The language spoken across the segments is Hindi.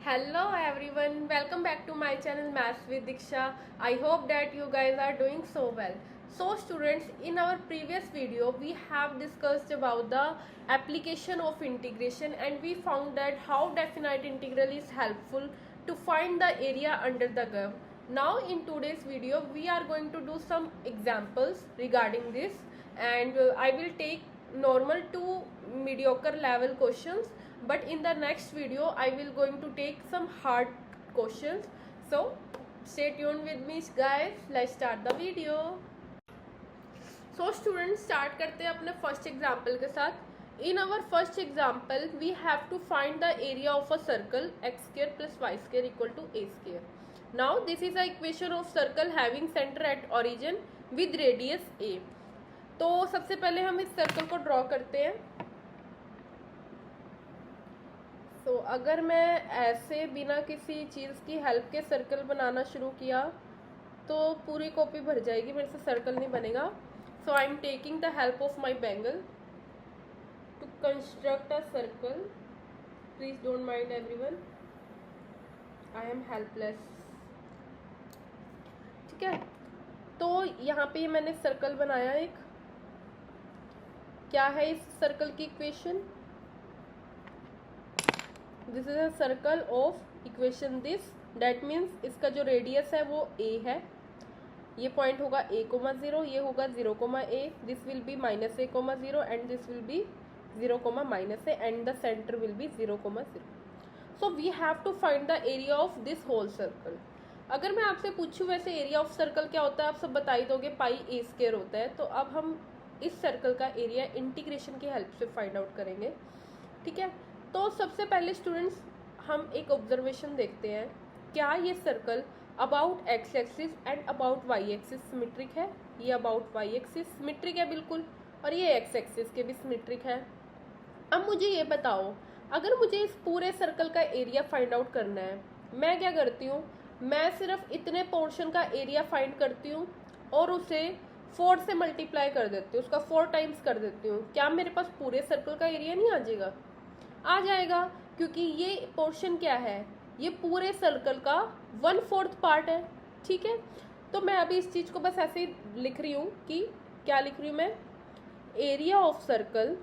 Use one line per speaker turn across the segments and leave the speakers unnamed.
Hello everyone, welcome back to my channel Maths with Diksha. I hope that you guys are doing so well. So students, in our previous video we have discussed about the application of integration and we found that how definite integral is helpful to find the area under the curve. Now in today's video we are going to do some examples regarding this and I will take normal to mediocre level questions, but in the next video I will going to take some hard questions. So stay tuned with me guys. Let's start the video. So students, start करते हैं अपने फर्स्ट एग्जाम्पल के साथ. In our first example we have to find the area of a circle x square plus y square equal to a square. Now this is a equation of circle having center at origin with radius a. तो सबसे पहले हम इस सर्कल को ड्रॉ करते हैं. तो अगर मैं ऐसे बिना किसी चीज़ की हेल्प के सर्कल बनाना शुरू किया तो पूरी कॉपी भर जाएगी, मेरे से सर्कल नहीं बनेगा. So I am taking the help of my bangle to construct a circle. Please don't mind everyone, I am helpless. ठीक है, तो यहाँ पे मैंने सर्कल बनाया एक. क्या है इस सर्कल की equation? This is a circle of equation this, that means इसका जो रेडियस है वो a है. ये पॉइंट होगा a, 0, ये होगा 0, a. This will be -a, 0 and this will be 0, -a and the centre will be 0, 0. So we have to find the area of this whole circle. अगर मैं आपसे पूछूं वैसे एरिया ऑफ सर्कल क्या होता है, आप सब बता ही दोगे पाई a स्क्वायर होता है. तो अब हम इस सर्कल का एरिया इंटीग्रेशन की हेल्प से फाइंड आउट करेंगे. ठीक है, तो सबसे पहले स्टूडेंट्स हम एक ऑब्जर्वेशन देखते हैं. क्या ये circle about x axis and about y axis symmetric है? ये अबाउट वाई एक्सिस सिमेट्रिक है बिल्कुल, और ये एक्स एक्सिस के भी सिमेट्रिक है. अब मुझे ये बताओ, अगर मुझे इस पूरे सर्कल का एरिया फाइंड आउट करना है, मैं क्या करती हूँ? मैं सिर्फ इतने पोर्शन का एरिया फाइंड करती हूँ और उसे 4 से मल्टीप्लाई कर देती हूँ, उसका 4 टाइम्स कर देती हूँ. क्या मेरे पास पूरे सर्कल का एरिया नहीं आ जाएगा? आ जाएगा, क्योंकि ये पोर्शन क्या है, ये पूरे सर्कल का 1/4 पार्ट है. ठीक है, तो मैं अभी इस चीज़ को बस ऐसे ही लिख रही हूँ कि क्या लिख रही हूँ मैं? Area of circle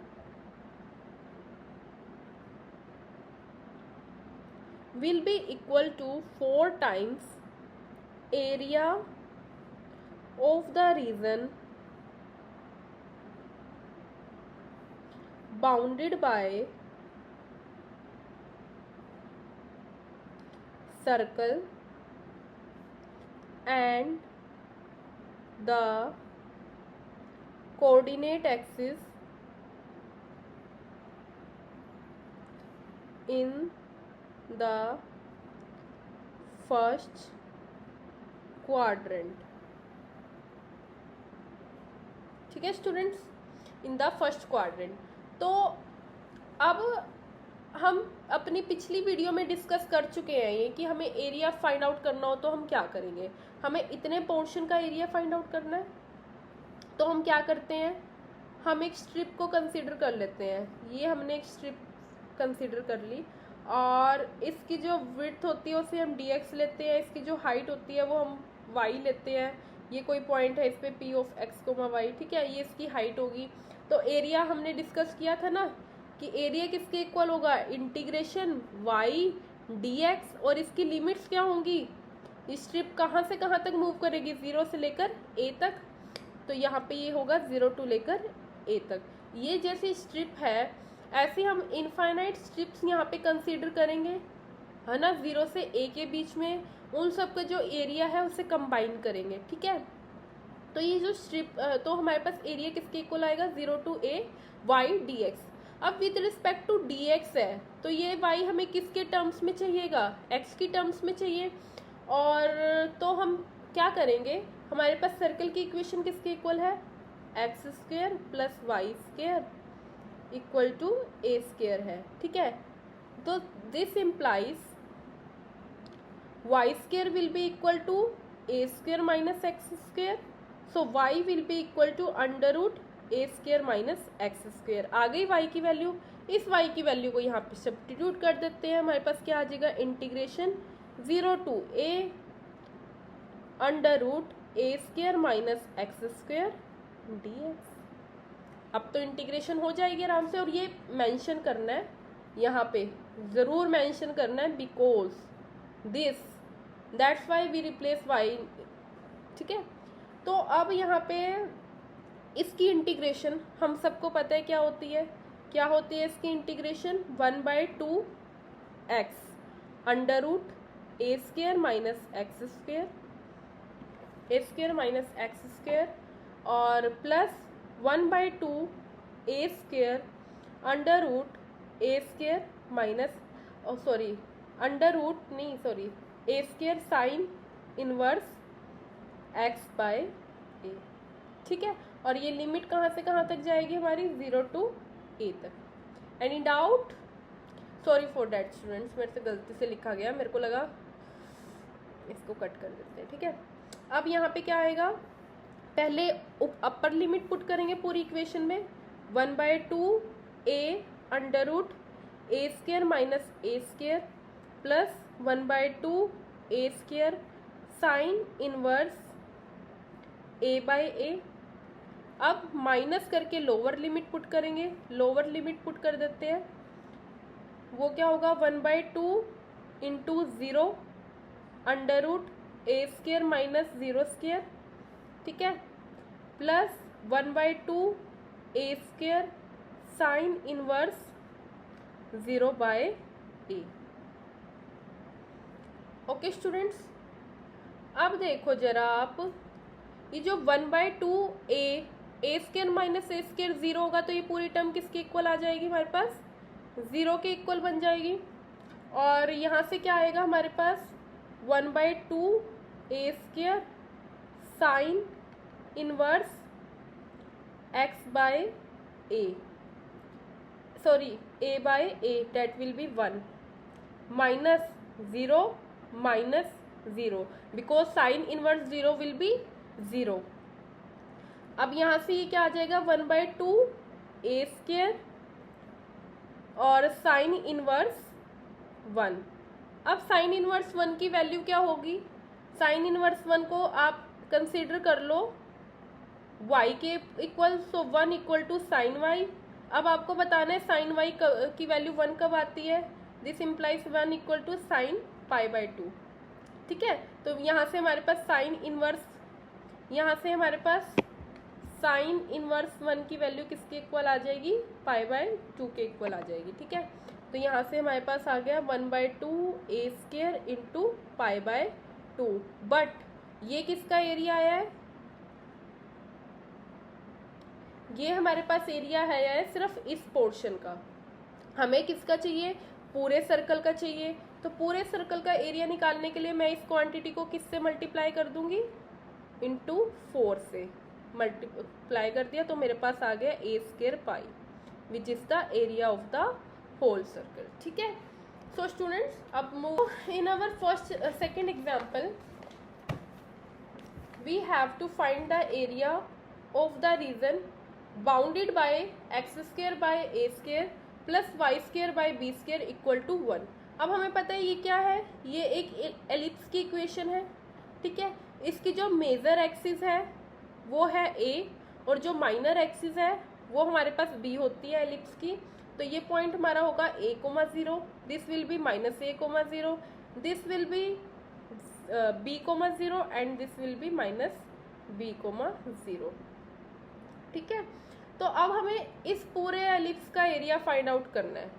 will be equal to 4 times area of the region bounded by circle and the coordinate axis in the first quadrant. ठीक है students, in the first quadrant. तो अब हम अपनी पिछली वीडियो में डिस्कस कर चुके हैं ये कि हमें एरिया फाइंड आउट करना हो तो हम क्या करेंगे. हमें इतने पोर्शन का एरिया फाइंड आउट करना है, तो हम क्या करते हैं? हम एक स्ट्रिप को कंसीडर कर लेते हैं. ये हमने एक स्ट्रिप कंसीडर कर ली और इसकी जो विड्थ होती है उसे हम dx लेते हैं, इसकी जो हाइट होती है वो हम y लेते हैं. ये कोई पॉइंट है इस पे p ऑफ x, y. ठीक है, ये इसकी हाइट होगी. तो एरिया हमने डिस्कस किया था ना कि एरिया किसके इक्वल होगा? इंटीग्रेशन y dx, और इसकी लिमिट्स क्या होंगी? स्ट्रिप कहाँ से कहाँ तक मूव करेगी? 0 से लेकर a तक. तो यहाँ पे ये होगा 0 टू लेकर a तक. ये जैसी स्ट्रिप है ऐसे हम इनफाइनाइट स्ट्रिप्स यहाँ पे कंसीडर करेंगे, है ना. 0 से a के बीच में उन सब का जो एरिया है उसे कंबाइन करेंगे. ठीक है, तो ये जो स्ट्रिप, तो हमारे पास एरिया किसके इक्वल आएगा? 0 टू a y dx. अब विद रिस्पेक्ट टू dx है तो ये y हमें किसके टर्म्स में चाहिएगा? x की टर्म्स में चाहिए. और तो हम क्या करेंगे? हमारे पास सर्कल की इक्वेशन किसके इक्वल है? X square plus y square equal to a square है. ठीक है, तो this implies y square will be equal to a square minus x square. So y will be equal to under root a square minus x square. आ गई वाई की वैल्यू. इस y की वैल्यू को यहाँ पे सब्स्टिट्यूट कर देते हैं, हमारे पास क्या आ जाएगा, integration 0 to a under root a square minus x square dx। अब तो इंटीग्रेशन हो जाएगी आराम से, और ये मेंशन करना है यहाँ पे, ज़रूर मेंशन करना है, because this, that's why we replace y, ठीक है। तो अब यहाँ पे इसकी इंटीग्रेशन हम सबको पता है क्या होती है, क्या होती है इसकी integration, 1/2 x under root a square minus x square, a square minus x square, और plus 1/2 a square under root a square minus, sorry under root नहीं, sorry a square sine inverse x by a, ठीक है। और ये लिमिट कहाँ से कहाँ तक जाएगी हमारी, 0 to a तक। Any doubt, sorry for that students, मेरे से गलती से लिखा गया, मेरे को लगा, इसको कट कर देते हैं, ठीक है। अब यहाँ पे क्या आएगा, पहले अपर लिमिट पुट करेंगे पूरी इक्वेशन में, 1/2 a under root a square minus a square plus 1/2 a square sine inverse a by a. अब माइनस करके लोअर लिमिट पुट करेंगे, लोअर लिमिट पुट कर देते हैं, वो क्या होगा, 1/2 into 0 under root a square minus 0 square, ठीक है, plus 1/2 a square sine inverse 0 by a. Okay students, अब देखो जरा आप, ये जो 1/2 a square minus a square 0 होगा, तो ये पूरी टर्म किसके इक्वल आ जाएगी, हमारे पास 0 के इक्वल बन जाएगी। और यहाँ से क्या आएगा हमारे पास, 1/2 a square sine inverse x by a, sorry a by a, that will be 1 minus 0 minus 0, because sine inverse 0 will be 0। अब यहाँ से ये क्या आ जाएगा, 1/2 ए स्क्वायर और साइन इनवर्स 1। अब साइन इनवर्स 1 की वैल्यू क्या होगी, साइन इनवर्स 1 को आप कंसीडर कर लो y के equal, so 1 equal to sine y. अब आपको बताना है साइन वाई की वैल्यू 1 कब आती है, this implies 1 equal to sine π/2, ठीक है। तो यहाँ से हमारे पास साइन इनवर्स, यहाँ से हमारे पास साइन इनवर्स 1 की वैल्यू किसके इक्वल आ जाएगी, π/2 के इक्वल आ जाएगी, ठीक है। तो यहाँ से हमारे पास आ गया 1/2 ए स्क्वायर इंटू π/2, बट ये किसका एरिया आया है, ये हमारे पास एरिया है सिर्फ इस पोर्शन का, हमें किसका चाहिए, पूरे सर्कल का चाहिए। तो पूरे सर्कल का एरिया निकालने के लिए मैं इस क्वांटिटी को किससे मल्टीप्लाई कर दूंगी, इंटू 4 से मल्टीप्लाई कर दिया, तो मेरे पास आ गया a square pi, which is the area of the whole circle, ठीक है। सो स्टूडेंट्स, अब move in our first second example, we have to find the area of the region bounded by x square by a square plus y square by b square equal to 1। अब हमें पता है ये क्या है, ये एक एलिप्स की इक्वेशन है, ठीक है। इसकी जो मेजर एक्सिस है वो है ए, और जो माइनर एक्सिस है वो हमारे पास बी होती है एलिप्स की। तो ये पॉइंट हमारा होगा a, 0, this will be -a, 0, this will B b, 0 and this will B -b, 0, ठीक है। तो अब हमें इस पूरे एलिप्स का एरिया फाइंड आउट करना है।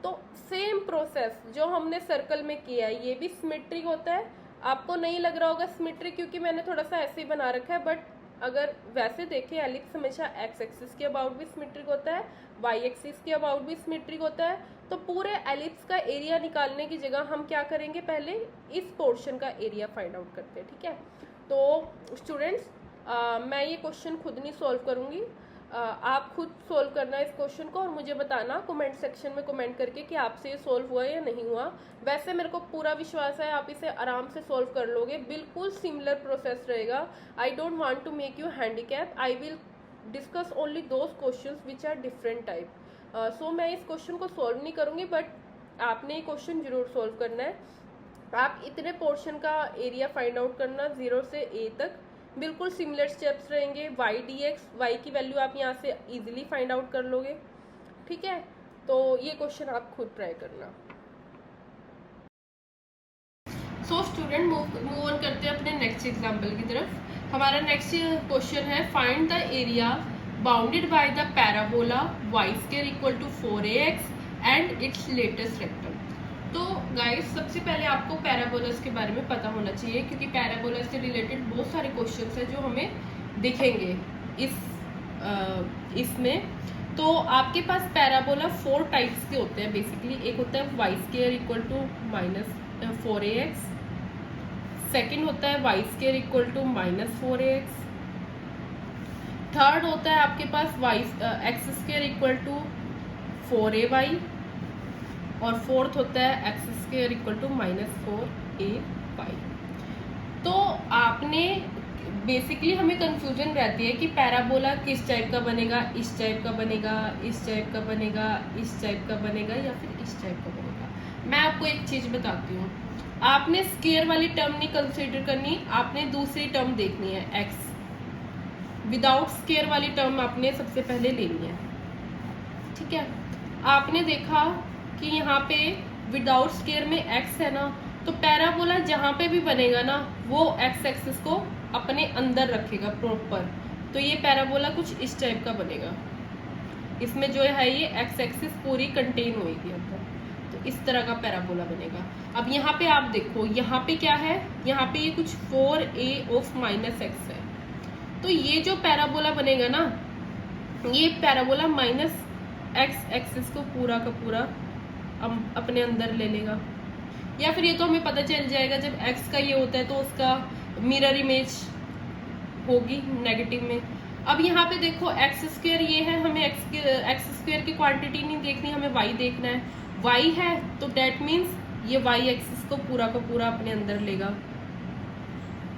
तो सेम प्रोसेस जो हमने सर्कल में किया है, ये भी सिमेट्रिक होता है। आपको नहीं लग रहा होगा सिमेट्रिक, क्योंकि मैंने थोड़ा सा ऐसे ही बना रखा है, बट अगर वैसे देखें एलिप्स हमेशा एक्स एक्सिस के अबाउट भी सिमेट्रिक होता है, वाई एक्सिस के अबाउट भी सिमेट्रिक होता है। तो पूरे एलिप्स का एरिया निकालने की जगह हम क्या करेंगे, पहले इस पोर्शन का एरिया फाइंड आउट करते हैं, ठीक है। तो स्टूडेंट्स, मैं ये क्वेश्चन खुद नहीं सॉल्व करूँगी, आप खुद सोल्व करना इस क्वेश्चन को और मुझे बताना कमेंट सेक्शन में कमेंट करके कि आपसे ये सोल्व हुआ या नहीं हुआ। वैसे मेरे को पूरा विश्वास है आप इसे आराम से सोल्व कर लोगे, बिल्कुल सिमिलर प्रोसेस रहेगा। I don't want to make you handicap, I will discuss only those questions which are different type. सो मैं इस क्वेश्चन को सॉल्व नहीं करूँगी, बट आपने ये क्वेश्चन जरूर सॉल्व करना है। आप इतने पोर्शन का एरिया फाइंड आउट करना 0 से a तक, बिल्कुल सिमिलर स्टेप्स रहेंगे। y dx, y की वैल्यू आप यहाँ से इजीली फाइंड आउट कर लोगे, ठीक है। तो ये क्वेश्चन आप खुद ट्राई करना। सो स्टूडेंट मूव ऑन करते हैं अपने नेक्स्ट एग्जाम्पल की तरफ। हमारा नेक्स्ट क्वेश्चन है find the area bounded by the parabola y square equal to 4ax and its latest rectum. तो गाइस सबसे पहले आपको पैराबोलास के बारे में पता होना चाहिए, क्योंकि पैराबोलास से रिलेटेड बहुत सारे क्वेश्चंस हैं जो हमें दिखेंगे इसमें। तो आपके पास पैराबोला 4 टाइप्स के होते हैं बेसिकली। एक होता है y square equal to -4ax, second होता है y square equal to -4ax, third होता है आपके पास x square equal to 4ay, और फोर्थ होता है x square equal to -4ay। तो आपने बेसिकली हमें कंफ्यूजन रहती है कि पैराबोला किस टाइप का बनेगा, इस टाइप का बनेगा, इस टाइप का बनेगा, इस टाइप का बनेगा, या फिर इस टाइप का बनेगा। मैं आपको एक चीज बताती हूँ, आपने स्क्वायर वाली टर्म नहीं कंसीडर करनी, आपने दूसरी टर्म देखनी है एक्स। विदाउट स्क्वायर वाली टर्म आपने सबसे पहले लेनी है, ठीक है। आपने देखा कि यहाँ पे विदाउट स्क्वायर में x है ना, तो पैराबोला जहाँ पे भी बनेगा ना वो x एक्सिस को अपने अंदर रखेगा प्रॉपर। तो ये पैराबोला कुछ इस टाइप का बनेगा, इसमें जो है ये x एक्सिस पूरी कंटेन होगी अंदर, तो इस तरह का पैराबोला बनेगा। अब यहाँ पे आप देखो, यहाँ पे क्या है, यहाँ पे ये कुछ 4a ऑफ -x है। तो ये जो पैराबोला बनेगा ना, ये पैराबोला -x एक्सिस को पूरा का पूरा अपने अंदर ले लेगा। या फिर ये तो हमें पता चल जाएगा जब x का ये होता है तो उसका मिरर इमेज होगी नेगेटिव में। अब यहाँ पे देखो एक्स स्क्वायर ये है, हमें एक्स स्क्वायर की क्वांटिटी नहीं देखनी, हमें y देखना है। y है तो डेट मीन्स ये y एक्सिस को पूरा का पूरा अपने अंदर लेगा,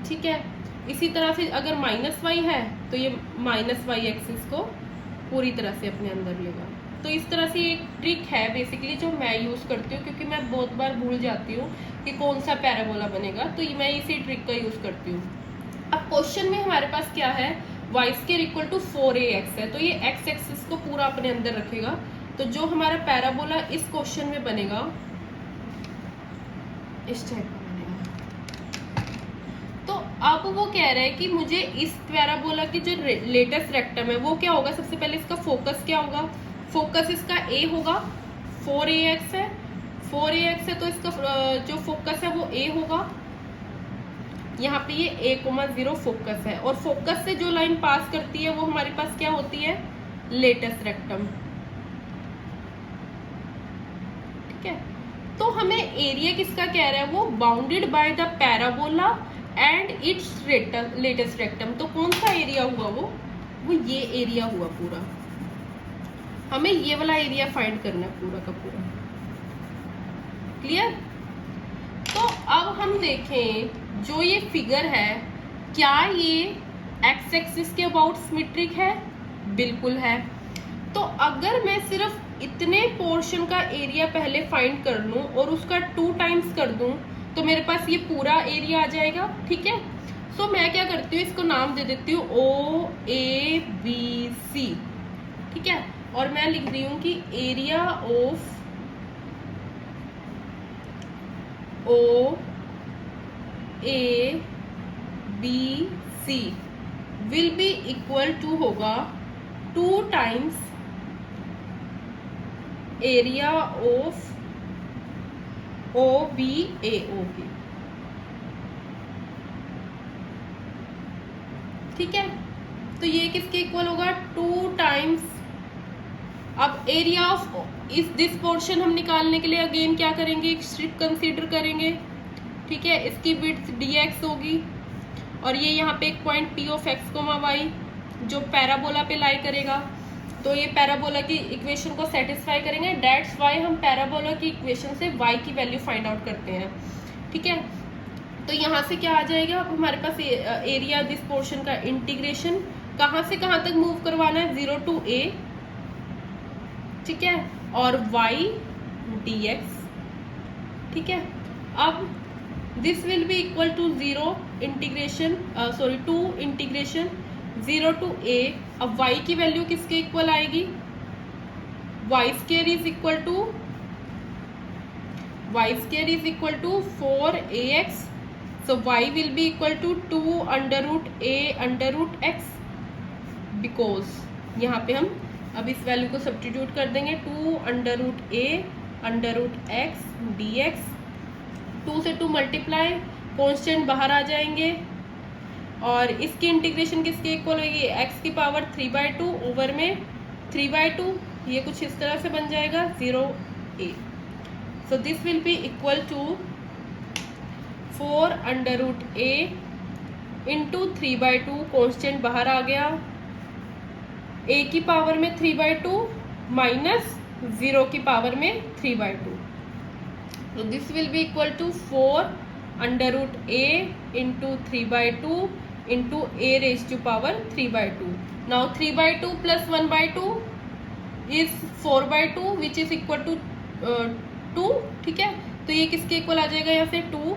ठीक है। इसी तरह से अगर -y है तो ये -y एक्सिस को पूरी तरह से अपने अंदर लेगा। तो इस तरह से एक ट्रिक है बेसिकली जो मैं यूज करती हूँ, क्योंकि मैं बहुत बार भूल जाती हूँ कि कौन सा पैराबोला बनेगा, तो मैं इसी ट्रिक का यूज करती हूँ। अब क्वेश्चन में हमारे पास क्या है, y square equal to 4ax है, तो ये x एक्सिस को पूरा अपने अंदर रखेगा। तो जो हमारा पैराबोला इस क्वेश्चन में बनेगा इस टाइप का बनेगा। तो अब वो कह रहे हैं कि मुझे इस पैराबोला की जो लेटेस्ट रेक्टम है वो क्या होगा, सबसे पहले इसका फोकस क्या होगा। फोकस इसका a होगा, 4ax है, 4ax है तो इसका जो फोकस है वो a होगा। यहाँ पे ये a,0 फोकस है, और फोकस से जो लाइन पास करती है वो हमारे पास क्या होती है, लेटेस्ट रेक्टम, ठीक है। तो हमें एरिया किसका कह रहा है, वो bounded by the parabola and its latest rectum. तो कौन सा एरिया हुआ, वो ये एरिया हुआ पूरा। हमें ये वाला एरिया फाइंड करना है पूरा का पूरा, क्लियर। तो अब हम देखें जो ये फिगर है, क्या ये एक्स एक्सिस के अबाउट सिमेट्रिक है, बिल्कुल है। तो अगर मैं सिर्फ इतने पोर्शन का एरिया पहले फाइंड कर लूं और उसका 2 टाइम्स कर दूं तो मेरे पास ये पूरा एरिया आ जाएगा, ठीक है। सो मैं क्या करती हूँ, इसको नाम दे देती हूँ OABC, ठीक है। और मैं लिख रही हूँ कि area of OABC will be equal to होगा 2 टाइम्स एरिया ऑफ OBAO, ठीक है। तो ये किसके इक्वल होगा, 2 टाइम्स। अब एरिया ऑफ दिस पोर्शन हम निकालने के लिए अगेन क्या करेंगे, एक स्ट्रिप कंसीडर करेंगे, ठीक है। इसकी विड्थ dx होगी, और ये यहाँ पे एक point P of x, y जो पैराबोला पे लाई करेगा। तो ये पैराबोला की इक्वेशन को सेटिस्फाई करेंगे, दैट्स वाई हम पैराबोला की इक्वेशन से y की वैल्यू फाइंड आउट करते हैं, ठीक है। तो यहाँ से क्या आ जाएगा, अब हमारे पास एरिया दिस पोर्शन का इंटीग्रेशन कहाँ से कहाँ तक मूव करवाना है, 0 to a, ठीक है, और y dx, ठीक है। अब this will be equal to 0 integration 2 integration 0 to a। अब y की वैल्यू किसके इक्वल आएगी, y square is equal to 4ax, so y will be equal to 2 under root a under root x, because यहाँ पे हम अब इस वैल्यू को सब्स्टिट्यूट कर देंगे, 2 under root a under root x dx, 2 से 2 मल्टीप्लाई, कॉन्स्टेंट बाहर आ जाएंगे, और इसकी इंटीग्रेशन किसके इक्वल होगी, x की पावर 3/2 ओवर में 3/2, ये कुछ इस तरह से बन जाएगा 0a। So this will be equal to 4 under root a into 3/2, constant बाहर आ गया, a की पावर में 3/2 माइनस 0 की पावर में 3/2, so this will be equal to 4 under root a into 3/2 into a raised to power 3/2. Now 3/2 plus 1/2 is 4/2 which is equal to 2, ठीक है। तो ये किसके इक्वल आ जाएगा, यहाँ से 2,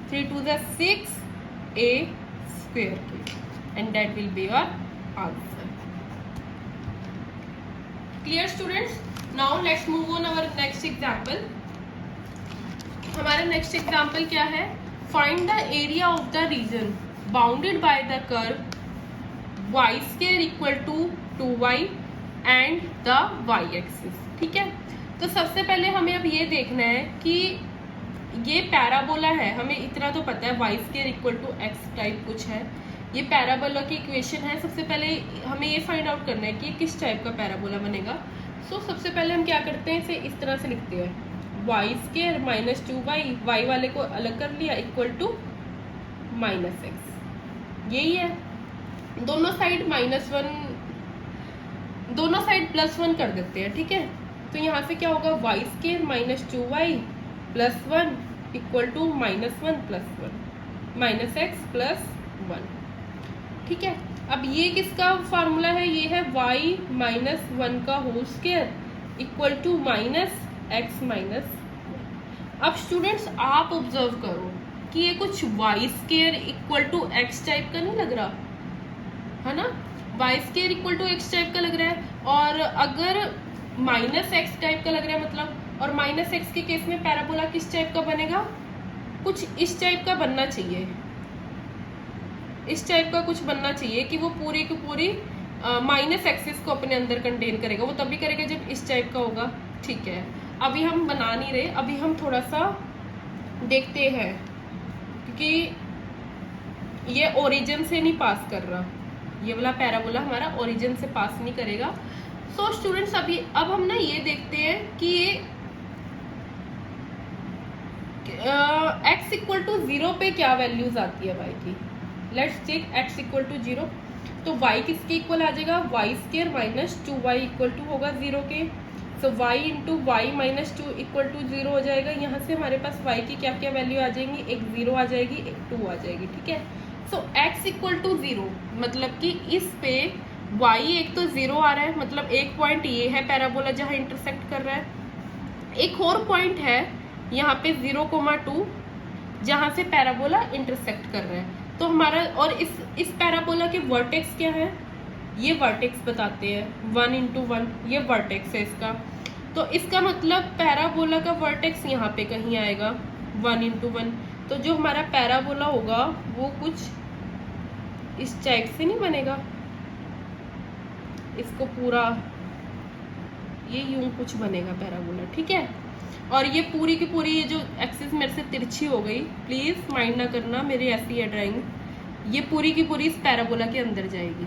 3 2 6 a square के, and that will be your answer. Clear students? Now let's move on our next example. हमारा नेक्स्ट एग्जाम्पल क्या है, find the area of the region bounded by the curve y square equal to 2y and the y axis, ठीक है। तो सबसे पहले हमें अब ये देखना है कि ये पैराबोला है, हमें इतना तो पता है y square equal to x type कुछ है, ये पैराबोला की इक्वेशन है। सबसे पहले हमें ये फाइंड आउट करना है कि किस टाइप का पैराबोला बनेगा। सो सबसे पहले हम क्या करते हैं, इसे इस तरह से लिखते हैं, y square minus 2y, y वाले को अलग कर लिया, इक्वल टू माइनस x, यही है। दोनों साइड -1, दोनों साइड +1 कर देते हैं, ठीक है। तो यहाँ से क्या होगा, y square minus 2y plus 1 equal to -1 प्लस 1 माइनस x प्लस 1, ठीक है। अब ये किसका फार्मूला है, ये है y माइनस 1 का whole square equal to minus x minus 1। अब स्टूडेंट्स आप ऑब्जर्व करो कि ये कुछ y square equal to x type का नहीं लग रहा है ना, y square equal to x type का लग रहा है, और अगर माइनस x टाइप का लग रहा है मतलब, और माइनस x के केस में पैराबोला किस टाइप का बनेगा, कुछ इस टाइप का बनना चाहिए, इस टाइप का कुछ बनना चाहिए कि वो पूरी की पूरी माइनस एक्सिस को अपने अंदर कंटेन करेगा। वो तभी करेगा जब इस टाइप का होगा, ठीक है। अभी हम बना नहीं रहे, अभी हम थोड़ा सा देखते हैं, क्योंकि ये ओरिजिन से नहीं पास कर रहा, ये वाला पैराबोला हमारा ओरिजिन से पास नहीं करेगा। सो स्टूडेंट्स अभी अब हम ना ये देखते हैं कि ये x इक्वल टू 0 पे क्या वैल्यूज आती है y की। Let's check x equal to 0, तो y किसके इक्वल आ जाएगा, y square minus 2y equal to होगा 0 के, so y into y minus 2 equal to 0 हो जाएगा। यहाँ से हमारे पास y की क्या क्या वैल्यू आ जाएंगी, एक 0 आ जाएगी, एक 2 आ जाएगी, ठीक है। सो x इक्वल टू 0 मतलब कि इस पे y एक तो 0 आ रहा है, मतलब एक पॉइंट ये है पैराबोला जहाँ इंटरसेक्ट कर रहा है, एक और पॉइंट है यहाँ पे 0,2 जहाँ से पैराबोला इंटरसेक्ट कर रहा है। तो हमारा और इस पैराबोला के वर्टेक्स क्या है, ये वर्टेक्स बताते हैं 1 इंटू 1, ये वर्टेक्स है इसका। तो इसका मतलब पैराबोला का वर्टेक्स यहाँ पे कहीं आएगा 1 इंटू 1। तो जो हमारा पैराबोला होगा वो कुछ इस टाइप से नहीं बनेगा, इसको पूरा ये यूं कुछ बनेगा पैराबोला, ठीक है। और ये पूरी की पूरी ये जो एक्सिस मेरे से तिरछी हो गई, प्लीज माइंड ना करना, मेरी ऐसी है ड्राइंग, ये पूरी की पूरी इस पैराबोला के अंदर जाएगी,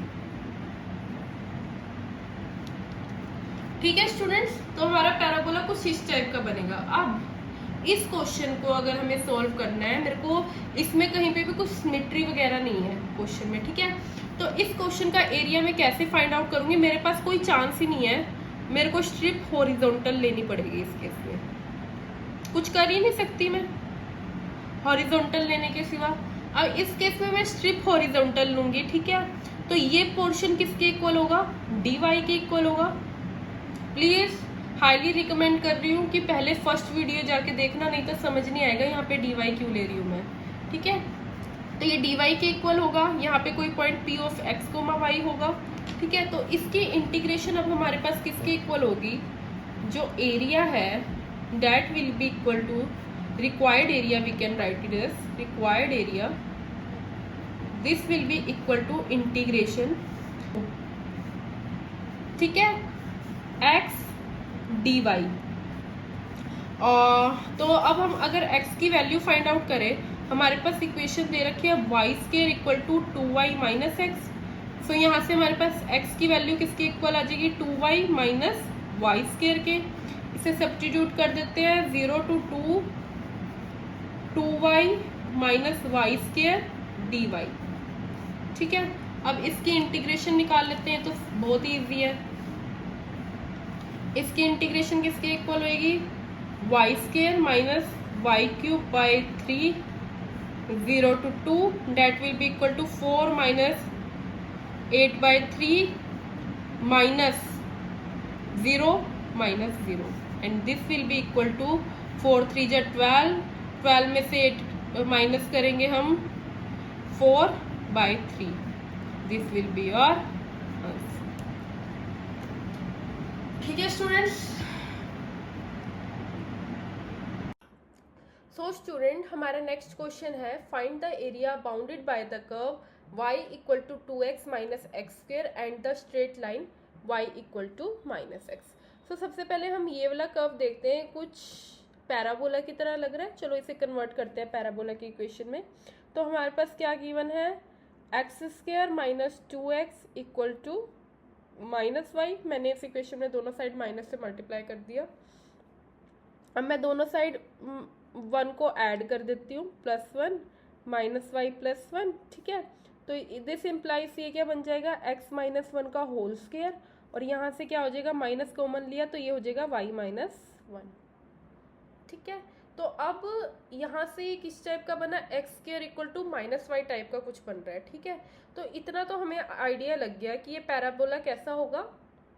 ठीक है स्टूडेंट्स। तो हमारा पैराबोला कुछ इस टाइप का बनेगा। अब इस क्वेश्चन को अगर हमें सॉल्व करना है, मेरे को इसमें कहीं पे भी कुछ सिमेट्री वगैरह नहीं है क्वेश्चन में, ठीक है। तो इस क्वेश्चन का एरिया में कैसे फाइंड आउट करूंगी, मेरे पास कोई चांस ही नहीं है, मेरे को स्ट्रिप हॉरिजॉन्टल लेनी पड़ेगी इस केस में, कुछ कर ही नहीं सकती मैं हॉरिजॉन्टल लेने के सिवा। अब इस केस में मैं स्ट्रिप हॉरिजॉन्टल लूंगी, ठीक है। तो ये पोर्शन किसके इक्वल होगा, dy के इक्वल होगा, प्लीज़ हाईली रिकमेंड कर रही हूँ कि पहले फर्स्ट वीडियो जाके देखना, नहीं तो समझ नहीं आएगा यहाँ पे dy क्यों ले रही हूँ मैं, ठीक है। तो ये dy के इक्वल होगा, यहाँ पे कोई point p of x comma y होगा, ठीक है। तो इसकी इंटीग्रेशन अब हमारे पास किसके इक्वल होगी, जो एरिया है that will be equal to required area, we can write it as required area, this will be equal to integration, ठीक है, x dy। तो अब हम अगर x की वैल्यू फाइंड आउट करें, हमारे पास इक्वेशन दे रखी है y square equal to 2y minus x. सो यहाँ से हमारे पास x की वैल्यू किसके इक्वल आ जाएगी, 2y माइनस वाई स्केयर के। इसे सब्स्टिट्यूट कर देते हैं, 0 to 2 2y minus y square dy, ठीक है। अब इसकी इंटीग्रेशन निकाल लेते हैं, तो बहुत ही ईजी है। इसकी इंटीग्रेशन किसके इक्वल होगी, y square minus y cube by 3, 0 to 2 that will be equal to 4 minus 8 by 3 minus 0 minus 0, and this will be equal to 4 3 जा 12, 12 में से 8 माइनस करेंगे हम 4 by 3, this will be your answer, ठीक है स्टूडेंट्स। सो स्टूडेंट हमारा नेक्स्ट क्वेश्चन है, find the area bounded by the curve y equal to 2x minus x square and the straight line y equal to minus x. So सबसे पहले हम ये वाला कर्व देखते हैं, कुछ पैराबोला की तरह लग रहा है, चलो इसे कन्वर्ट करते हैं पैराबोला की इक्वेशन में। तो हमारे पास क्या गिवन है, x square minus 2x equal to minus y. मैंने इस इक्वेशन में दोनों साइड माइनस से मल्टीप्लाई कर दिया। अब मैं दोनों साइड 1 को ऐड कर देती हूँ, +1 माइनस वाई +1, ठीक है। तो दिस इम्प्लाइज ये क्या बन जाएगा, x माइनस 1 का होल स्क्वायर, और यहाँ से क्या हो जाएगा, माइनस कॉमन लिया तो ये हो जाएगा y माइनस 1, ठीक है। तो अब यहाँ से किस टाइप का बना, x square equal to minus y type का कुछ बन रहा है, ठीक है। तो इतना तो हमें आइडिया लग गया कि ये पैराबोला कैसा होगा,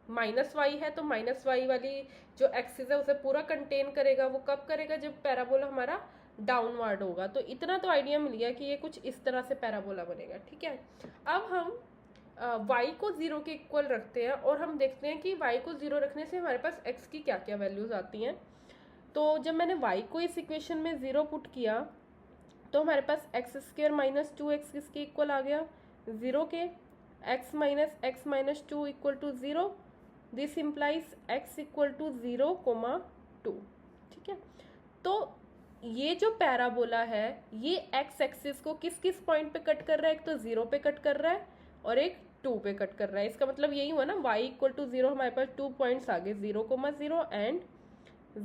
माइनस वाई है तो माइनस वाई वाली जो एक्सिस है उसे पूरा कंटेन करेगा। वो कब करेगा, जब पैराबोला हमारा डाउनवर्ड होगा। तो इतना तो आइडिया मिल गया कि ये कुछ इस तरह से पैराबोला बनेगा, ठीक है। अब हम y को 0 के इक्वल रखते हैं और हम देखते हैं कि y को 0 रखने से हमारे पास x की क्या क्या वैल्यूज आती हैं। तो जब मैंने y को इस इक्वेशन में 0 पुट किया तो हमारे पास एक्स स्क्वायर माइनस 2x किसके इक्वल आ गया, 0 के। x minus 2 equal to 0, this implies x equal to 0, 2, ठीक है। तो ये जो पैराबोला है ये x एक्सिस को किस किस पॉइंट पे कट कर रहा है, एक तो 0 पे कट कर रहा है और एक 2 पे कट कर रहा है। इसका मतलब यही हुआ ना, y इक्वल टू 0, हमारे पास 2 पॉइंट्स आ गए, 0,0 एंड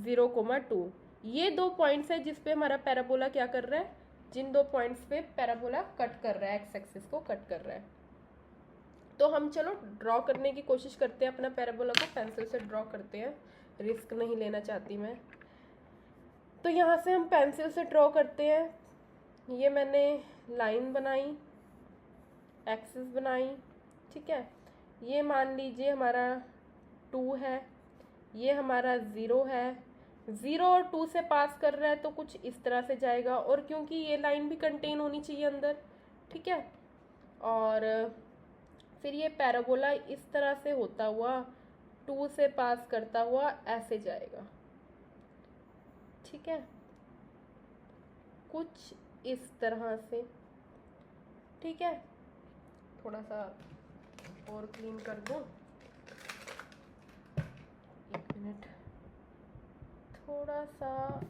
0,2। ये 2 पॉइंट्स है जिस पे हमारा पैराबोला क्या कर रहा है, जिन 2 पॉइंट्स पे पैराबोला कट कर रहा है, एक्स एक्सिस को कट कर रहा है। तो हम चलो ड्रॉ करने की कोशिश करते हैं, अपना पैराबोला को पेंसिल से ड्रॉ करते हैं, रिस्क नहीं लेना चाहती मैं। तो यहाँ से हम पेंसिल से ड्रॉ करते हैं। ये मैंने लाइन बनाई, एक्सिस बनाई, ठीक है। ये मान लीजिए हमारा 2 है, ये हमारा 0 है। 0 और 2 से पास कर रहा है तो कुछ इस तरह से जाएगा, और क्योंकि ये लाइन भी कंटेन होनी चाहिए अंदर, ठीक है। और फिर ये पैराबोला इस तरह से होता हुआ 2 से पास करता हुआ ऐसे जाएगा, ठीक है, कुछ इस तरह से, ठीक है। थोड़ा सा और क्लीन कर दूं, 1 मिनट, थोड़ा सा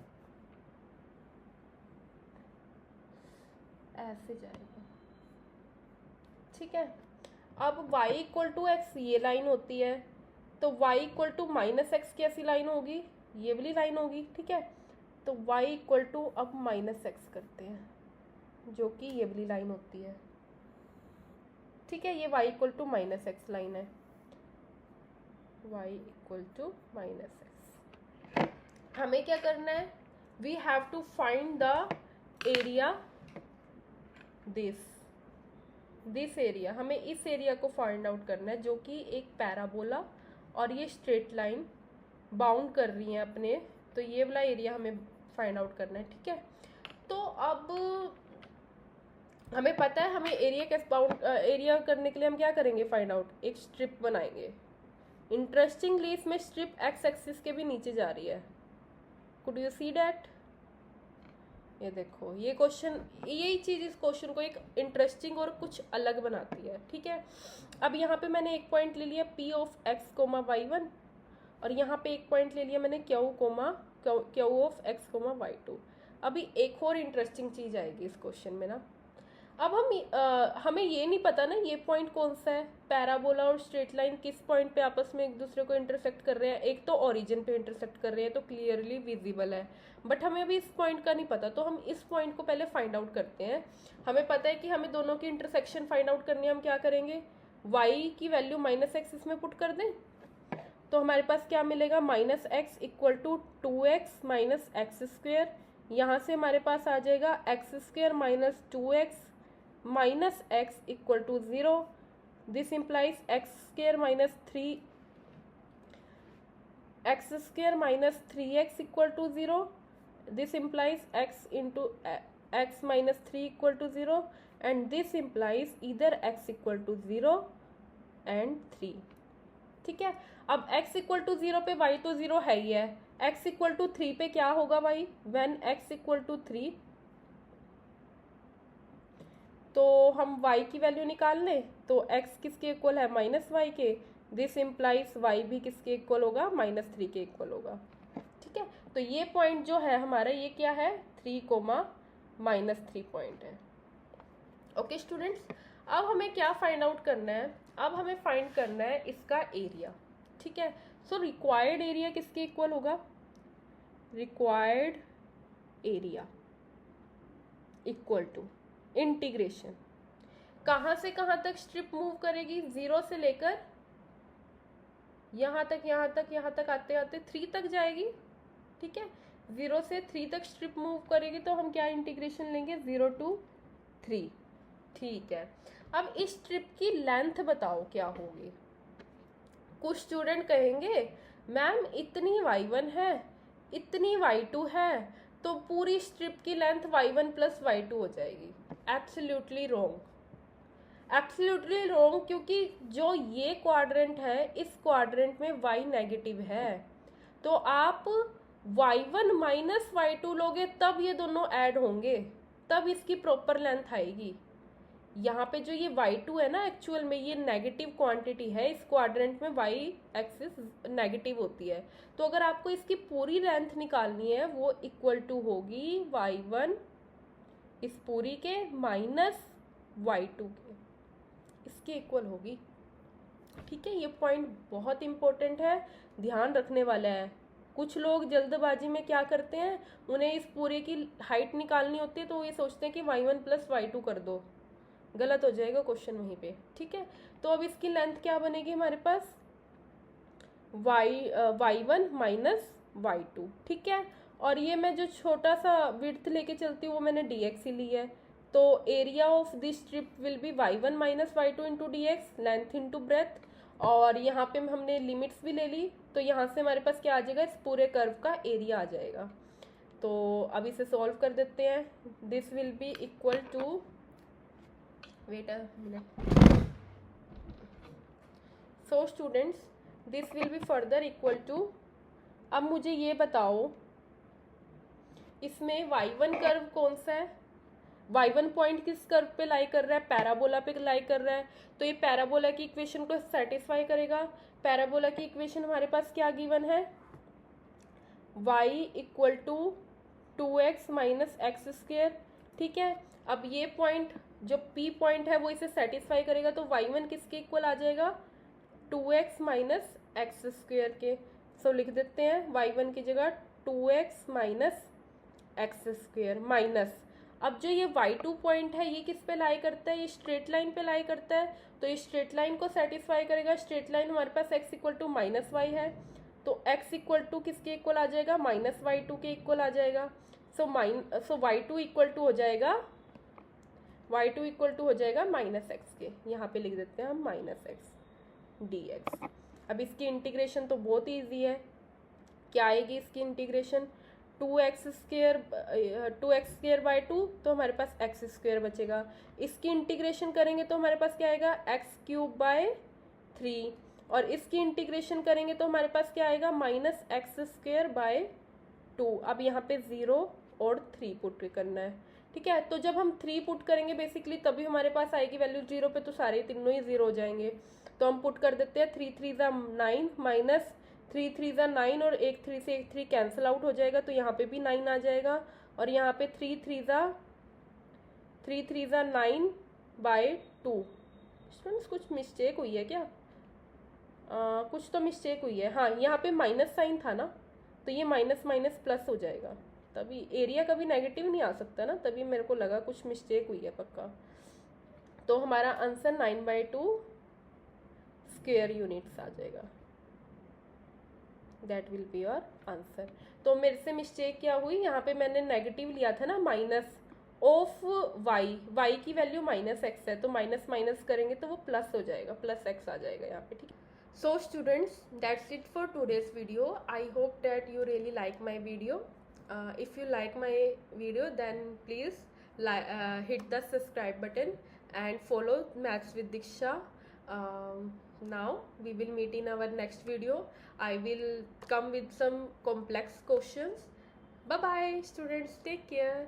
ऐसे जाएगा, ठीक है। अब y इक्वल टू एक्स ये लाइन होती है, तो y equal to minus x कैसी लाइन होगी, ये वाली लाइन होगी, ठीक है। तो y इक्वल टू अब माइनस एक्स करते हैं, जो कि ये वाली लाइन होती है, ठीक है। ये y equal to minus x line है, y equal to minus x. हमें क्या करना है, we have to find the area, this area, हमें इस एरिया को फाइंड आउट करना है, जो कि एक पैराबोला और ये स्ट्रेट लाइन बाउंड कर रही हैं अपने, तो ये वाला एरिया हमें फाइंड आउट करना है, ठीक है। तो अब हमें पता है हमें एरिया कैसे बाउंड एरिया करने के लिए हम क्या करेंगे, फाइंड आउट, एक स्ट्रिप बनाएंगे। इंटरेस्टिंगली इसमें स्ट्रिप एक्स एक्सिस के भी नीचे जा रही है, कुड यू सी डैट। ये देखो, ये क्वेश्चन, यही चीज़ इस क्वेश्चन को एक इंटरेस्टिंग और कुछ अलग बनाती है, ठीक है। अब यहाँ पे मैंने एक पॉइंट ले लिया P of x coma y1, और यहाँ पे एक पॉइंट ले लिया मैंने Q of x coma y2। अभी एक और इंटरेस्टिंग चीज़ आएगी इस क्वेश्चन में ना। अब हमें ये नहीं पता ना ये पॉइंट कौन सा है, पैराबोला और स्ट्रेट लाइन किस पॉइंट पे आपस में एक दूसरे को इंटरसेक्ट कर रहे हैं। एक तो ओरिजिन पे इंटरसेक्ट कर रहे हैं तो क्लियरली विजिबल है, बट हमें अभी इस पॉइंट का नहीं पता, तो हम इस पॉइंट को पहले फाइंड आउट करते हैं। हमें पता है कि हमें दोनों की इंटरसेक्शन फाइंड आउट करनी है। हम क्या करेंगे, y की वैल्यू -x इसमें पुट कर दें, तो हमारे पास क्या मिलेगा, -x equal to 2x minus x square. यहाँ से हमारे पास आ जाएगा x square minus 2x minus x equal to 0। This implies x square minus 3x equal to 0। This implies x into x minus 3 equal to 0, and this implies इधर x इक्वल टू 0 एंड 3, ठीक है। अब x इक्वल टू 0 पे y तो 0 है ही है, x इक्वल टू 3 पे क्या होगा भाई, व्हेन x इक्वल टू 3, तो हम y की वैल्यू निकाल लें, तो x किसके इक्वल है, -y के। दिस इम्प्लाइज y भी किसके इक्वल होगा, -3 के इक्वल होगा, ठीक है। तो ये पॉइंट जो है हमारा, ये क्या है, 3, -3 पॉइंट है। ओके स्टूडेंट्स, अब हमें क्या फाइंड आउट करना है, अब हमें फाइंड करना है इसका एरिया, ठीक है। सो रिक्वायर्ड एरिया किसके इक्वल होगा, required area equal to integration, कहाँ से कहाँ तक स्ट्रिप मूव करेगी, 0 से लेकर यहाँ तक आते आते 3 तक जाएगी, ठीक है। 0 से 3 तक स्ट्रिप मूव करेगी, तो हम क्या इंटीग्रेशन लेंगे, 0 to 3, ठीक है। अब इस स्ट्रिप की लेंथ बताओ क्या होगी। कुछ स्टूडेंट कहेंगे मैम इतनी y1 है, इतनी y2 है, तो पूरी स्ट्रिप की लेंथ y1 प्लस y2 हो जाएगी। एब्सोल्युटली रॉन्ग, एब्सोल्युटली रॉन्ग, क्योंकि जो ये क्वाड्रेंट है, इस क्वाड्रेंट में y नेगेटिव है, तो आप y1 माइनस y2 लोगे तब ये दोनों ऐड होंगे, तब इसकी प्रॉपर लेंथ आएगी। यहाँ पे जो ये y2 है ना, एक्चुअल में ये नेगेटिव क्वांटिटी है, इस क्वाड्रेंट में y एक्सिस नेगेटिव होती है, तो अगर आपको इसकी पूरी लेंथ निकालनी है, वो इक्वल टू होगी y1 इस पूरी के माइनस y2 के, इसके इक्वल होगी, ठीक है। ये पॉइंट बहुत इंपॉर्टेंट है, ध्यान रखने वाला है। कुछ लोग जल्दबाजी में क्या करते हैं, उन्हें इस पूरे की हाइट निकालनी होती है, तो ये सोचते हैं कि y1 प्लस y2 कर दो, गलत हो जाएगा क्वेश्चन वहीं पे, ठीक है। तो अब इसकी लेंथ क्या बनेगी हमारे पास, y1 माइनस y2, ठीक है। और ये मैं जो छोटा सा विड्थ लेके चलती हूँ वो मैंने dx ही ली है, तो area of this strip will be y1 minus y2 into dx, length into breadth, और यहाँ पे हमने लिमिट्स भी ले ली, तो यहाँ से हमारे पास क्या आ जाएगा, इस पूरे कर्व का एरिया आ जाएगा। तो अब इसे सॉल्व कर देते हैं। This will be equal to, wait a minute, so students this will be further equal to, अब मुझे ये बताओ इसमें y1 कर्व कौन सा है, y1 पॉइंट किस कर्व पे लाई कर रहा है, पैराबोला पे लाई कर रहा है, तो ये पैराबोला की इक्वेशन को सेटिस्फाई करेगा। पैराबोला की इक्वेशन हमारे पास क्या गिवन है, y equal to 2x minus x square, ठीक है। अब ये पॉइंट जो P पॉइंट है वो इसे सेटिस्फाई करेगा, तो y1 किसके इक्वल आ जाएगा, 2x माइनस एक्स स्क्वेयर के। सो लिख देते हैं y1 की जगह 2x minus x square minus, अब जो ये y2 पॉइंट है ये किस पे लाई करता है, ये स्ट्रेट लाइन पे लाई करता है, तो ये स्ट्रेट लाइन को सेटिस्फाई करेगा। स्ट्रेट लाइन हमारे पास x equal to minus y है, तो x इक्वल टू किसके इक्वल आ जाएगा, माइनस y2 के इक्वल आ जाएगा। सो y2 इक्वल टू हो जाएगा, y2 इक्वल टू हो जाएगा माइनस एक्स के, यहाँ पे लिख देते हैं हम माइनस एक्स dx। अब इसकी इंटीग्रेशन तो बहुत ईजी है, क्या आएगी इसकी इंटीग्रेशन, 2x स्क्र बाई 2, तो हमारे पास x² बचेगा। इसकी इंटीग्रेशन करेंगे तो हमारे पास क्या आएगा, x³/3, और इसकी इंटीग्रेशन करेंगे तो हमारे पास क्या आएगा, -x²/2। अब यहाँ पे 0 और 3 पुट करना है, ठीक है। तो जब हम 3 पुट करेंगे बेसिकली तभी हमारे पास आएगी वैल्यू 0 पे, तो सारे तीनों ही 0 हो जाएंगे। तो हम पुट कर देते हैं 3 3 9 माइनस 3 3 9, और 1 3 से 1 3 कैंसिल आउट हो जाएगा, तो यहाँ पे भी 9 आ जाएगा, और यहाँ पे 3 3 9/2। स्टूडेंट्स कुछ मिस्टेक हुई है क्या, कुछ तो मिस्टेक हुई है। हाँ, यहाँ पे माइनस साइन था ना, तो ये माइनस माइनस प्लस हो जाएगा, तभी एरिया कभी नेगेटिव नहीं आ सकता ना, तभी मेरे को लगा कुछ मिस्टेक हुई है पक्का। तो हमारा आंसर 9/2 स्क्वायर यूनिट्स आ जाएगा, that will be your answer. तो मेरे से मिस्टेक क्या हुई, यहाँ पे मैंने नेगेटिव लिया था ना, माइनस ऑफ वाई की वैल्यू -x है, तो माइनस माइनस करेंगे तो वो प्लस हो जाएगा, +x आ जाएगा यहाँ पे, ठीक है। So students, that's it for today's video. I hope that you really like my video. If you like my video, then please hit the subscribe button and follow Maths with Diksha. Now we will meet in our next video. I will come with some complex questions. Bye bye students, take care.